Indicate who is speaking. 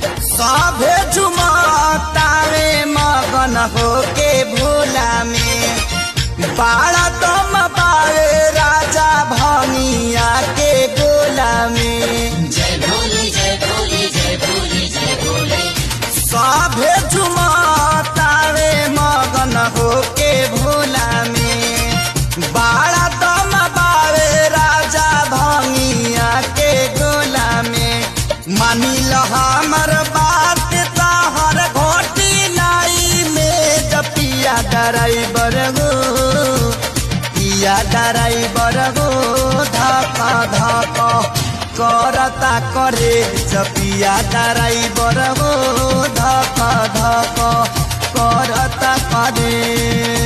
Speaker 1: सभे झुमतावे मगन होके भोला में बाड़ा दम बावे राजा भंगिया के गोला में।
Speaker 2: जय भोले जय भोले जय भोले जय भोले।
Speaker 1: सभे झुमतावे मगन होके भोला में बाड़ा दम बावे राजा भंगिया के गोला में। मानिल हमर बात तहर घोटी नाई में जपिया ड्राइवर गो पिया ड्राइवर गो धक धक करता करे जपिया ड्राइवर गो धक धक करता करे।